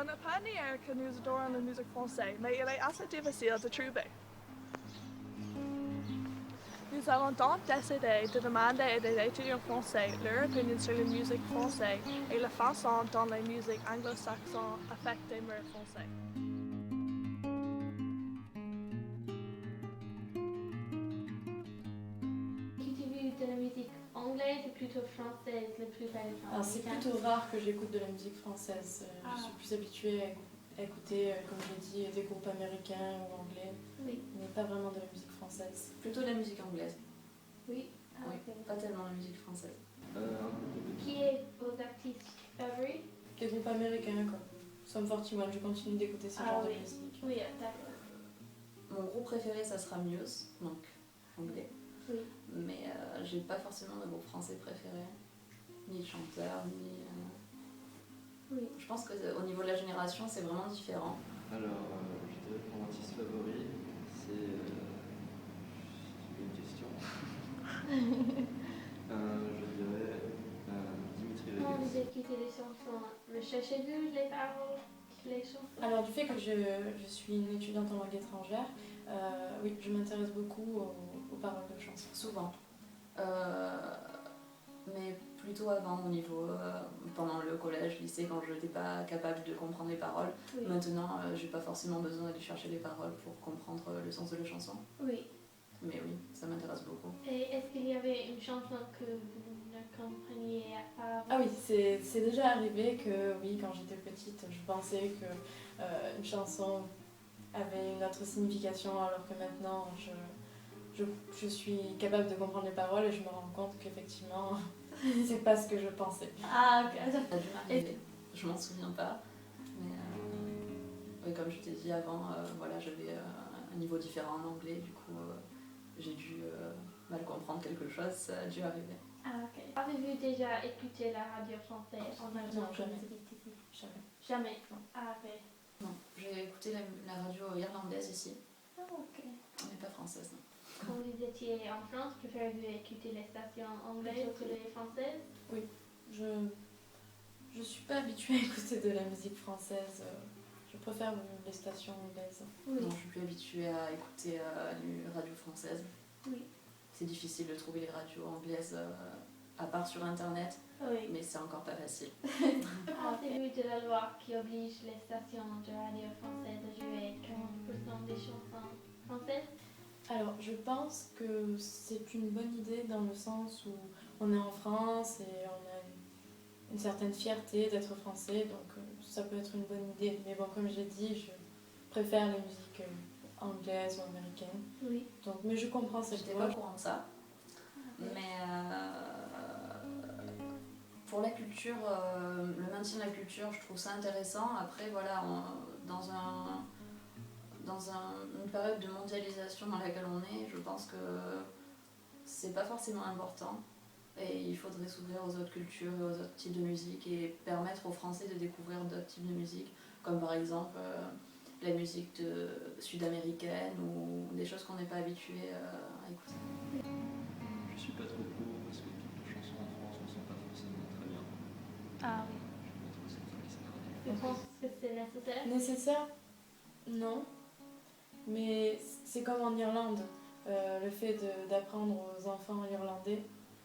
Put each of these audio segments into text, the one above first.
On n'a pas nié que nous adorons la musique française, mais il est assez difficile de trouver. Nous avons donc décidé de demander à des étudiants français leur opinion sur la musique française et la façon dont la musique anglo-saxonne affecte les mœurs français. Écoutez-vous de la musique anglaise ou plutôt française la plupart du temps? Alors c'est plutôt rare que j'écoute de la musique française. Je suis plus habituée à écouter, comme j'ai dit, des groupes américains ou anglais, Oui. mais pas vraiment de la musique française. Plutôt la musique anglaise. Oui. Oui, Ok. pas tellement la musique française. Qui est vos artistes favoris? Des groupes américains, quoi. Sum 41, je continue d'écouter ce genre oui. de musique. Oui, d'accord. Mon groupe préféré, ça sera Muse, donc anglais. Oui. Mais j'ai pas forcément de groupe français préféré, ni de chanteur, ni. Oui. Je pense qu'au niveau de la génération, c'est vraiment différent. Alors, je dirais que mon artiste favori, c'est une question. Je dirais Dimitri Quand Vegas. vous écoutez les chansons, recherchez-vous les paroles, les chansons? Alors du fait que je suis une étudiante en langue étrangère, oui, je m'intéresse beaucoup aux paroles de chansons. Souvent. Mais plutôt avant, au niveau. Pendant le collège, lycée, quand je n'étais pas capable de comprendre les paroles. Oui. Maintenant, j'ai pas forcément besoin d'aller chercher les paroles pour comprendre le sens de la chanson. Oui. Mais oui, ça m'intéresse beaucoup. Et est-ce qu'il y avait une chanson que vous ne compreniez pas? Ah oui, c'est déjà arrivé que, oui, quand j'étais petite, je pensais que une chanson avait une autre signification, alors que maintenant, je suis capable de comprendre les paroles et je me rends compte qu'effectivement, c'est pas ce que je pensais. Ah, ok. Ça a dû m'arriver. Je m'en souviens pas. Mais oui, comme je t'ai dit avant, voilà, j'avais un niveau différent en anglais, du coup j'ai dû mal comprendre quelque chose, ça a dû arriver. Ah, ok. Avez-vous déjà écouté la radio française en allemand? Non, jamais. Jamais. Jamais? Non. Ah, ok. Non, j'ai écouté la radio irlandaise ici, Ah, ok. mais pas française, non. Quand vous étiez en France, préférez-vous écouter les stations anglaises que les françaises? Oui, je suis pas habituée à écouter de la musique française. Je préfère les stations anglaises. Oui. Non, je suis plus habituée à écouter les radios françaises. Oui. C'est difficile de trouver les radios anglaises à part sur internet, Oui. mais c'est encore pas facile. Que pensez-vous de la loi qui oblige les stations de radio françaises à jouer 40% des chansons françaises? Alors, je pense que c'est une bonne idée dans le sens où on est en France et on a une certaine fierté d'être français, donc ça peut être une bonne idée. Mais bon, comme j'ai dit, je préfère les musiques anglaises ou américaines. Oui. Donc, mais je comprends cette J'étais loi. pas au courant de ça. Mais pour la culture, le maintien de la culture, je trouve ça intéressant. Après, voilà, dans une période de mondialisation dans laquelle on est, je pense que c'est pas forcément important. Et il faudrait s'ouvrir aux autres cultures et aux autres types de musique et permettre aux Français de découvrir d'autres types de musique, comme par exemple la musique sud-américaine ou des choses qu'on n'est pas habitué à écouter. Je suis pas trop pour parce que toutes les chansons en France ne sont pas forcément très bien. Ah oui. Je vais mettre ça qui s'appelle. Je pense que c'est nécessaire. Nécessaire? Non. Mais c'est comme en Irlande, le fait d'apprendre aux enfants irlandais.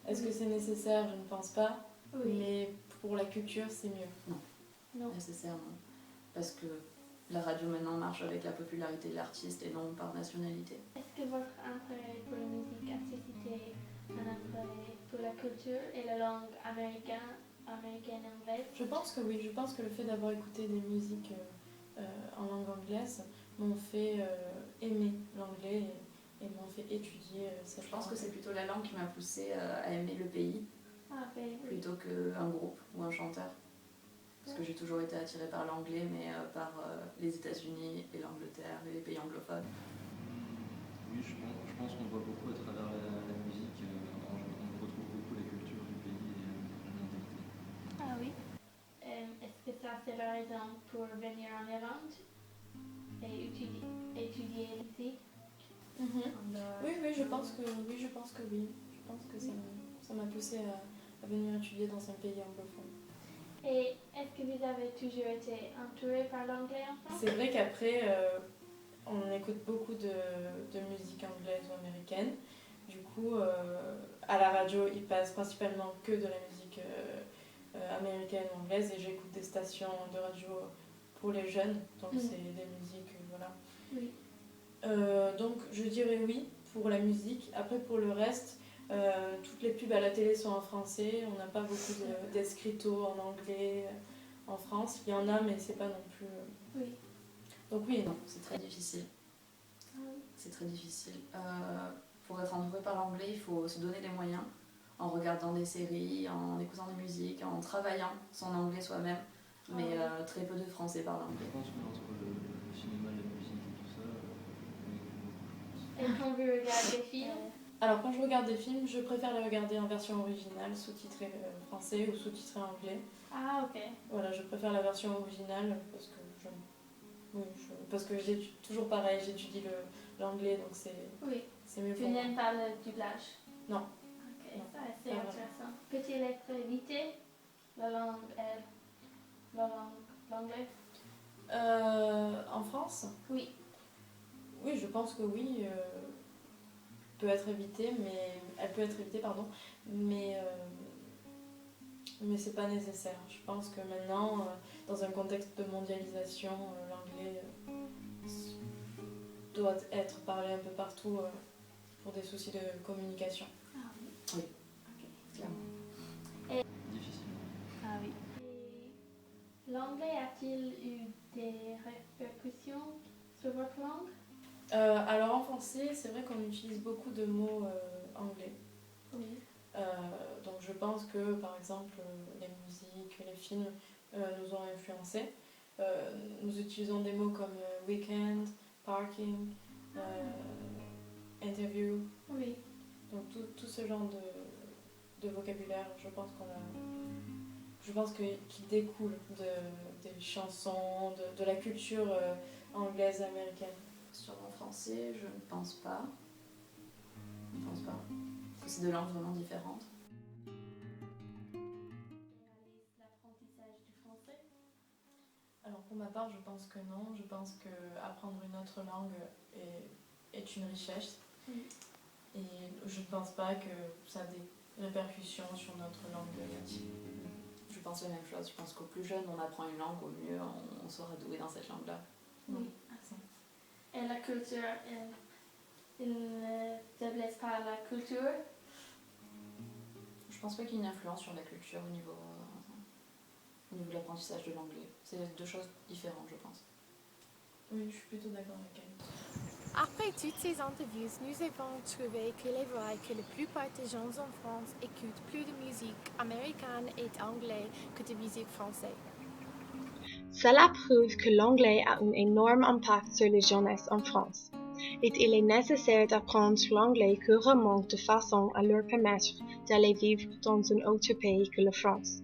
Est-ce que c'est nécessaire? Je ne pense pas. Oui. Mais pour la culture, c'est mieux. Non. Nécessairement. Parce que la radio maintenant marche avec la popularité de l'artiste et non par nationalité. Est-ce que votre intérêt pour la musique a suscité un intérêt pour la culture et la langue américaine et anglaise? Je pense que oui. Je pense que le fait d'avoir écouté des musiques en langue anglaise m'ont fait aimer l'anglais et m'ont fait étudier cette Je pense langue. que c'est plutôt la langue qui m'a poussée à aimer le pays Ah, oui. plutôt qu'un groupe ou un chanteur. Parce que j'ai toujours été attirée par l'anglais, mais par les États-Unis et l'Angleterre et les pays anglophones. Oui, je pense qu'on voit beaucoup à travers la musique, on retrouve beaucoup les cultures du pays et la mentalité. Ah oui. Est-ce que ça c'est la raison pour venir en Irlande et étudier ici? Mhm. Oui, je pense que oui. Je pense que ça m'a poussée à venir étudier dans un pays anglophone. Et Est-ce que vous avez toujours été entouré par l'anglais en France? C'est vrai qu'après, on écoute beaucoup de musique anglaise ou américaine. Du coup, à la radio, ils passent principalement que de la musique américaine ou anglaise et j'écoute des stations de radio pour les jeunes, donc c'est des musiques, voilà. Oui. Donc je dirais oui pour la musique. Après pour le reste, toutes les pubs à la télé sont en français, on n'a pas beaucoup d'escrito en anglais en France. Il y en a mais c'est pas non plus... Oui. Donc oui et non. C'est très difficile. Ah oui. C'est très difficile. Pour être entouré par l'anglais, il faut se donner les moyens en regardant des séries, en écoutant des musiques, en travaillant son anglais soi-même. Mais très peu de Français parlent Je anglais. pense que entre le cinéma, la musique et tout ça, on écoute beaucoup, je pense. Et quand vous regardez des films, Alors quand je regarde des films, je préfère les regarder en version originale, sous-titrée français ou sous-titrée anglais. ah ok. Voilà, je préfère la version originale parce que parce que j'étudie toujours pareil, j'étudie l'anglais donc Oui. c'est mieux Tu pour moi. n'aimes pas le doublage? Non. Ok, Non. ça c'est Pas intéressant. Peut-il être évité, la langue l'anglais? En France, Oui. oui, je pense que oui, peut être évitée, mais elle peut être évitée, pardon, mais c'est pas nécessaire. Je pense que maintenant, dans un contexte de mondialisation, l'anglais doit être parlé un peu partout pour des soucis de communication. Ah oui. Oui. Ok. Clairement. Difficile. Ah oui. Et l'anglais a-t-il eu des répercussions sur votre langue? Alors en français, c'est vrai qu'on utilise beaucoup de mots anglais. Oui. Donc je pense que par exemple les musiques, les films nous ont influencés. Nous utilisons des mots comme weekend, parking, interview, Oui. donc tout ce genre de vocabulaire, je pense qu'il découle des chansons, de la culture anglaise américaine. Sur mon français, je ne pense pas. Je ne pense pas. Parce que c'est deux langues vraiment différentes. L'apprentissage du français? Alors pour ma part, je pense que non. Je pense qu'apprendre une autre langue est une richesse. Oui. Et je ne pense pas que ça a des répercussions sur notre langue native. Je pense la même chose. Je pense qu'au plus jeune on apprend une langue, au mieux on sera doué dans cette langue-là. Oui. Et la culture, il ne te blesse pas la culture? Je pense pas qu'il y ait une influence sur la culture au niveau de l'apprentissage de l'anglais. C'est deux choses différentes, je pense. Oui, je suis plutôt d'accord avec elle. Après toutes ces interviews, nous avons trouvé qu'il est vrai que la plupart des gens en France écoutent plus de musique américaine et anglaise que de musique française. Cela prouve que l'anglais a un énorme impact sur les jeunesses en France, et il est nécessaire d'apprendre l'anglais couramment de façon à leur permettre d'aller vivre dans un autre pays que la France.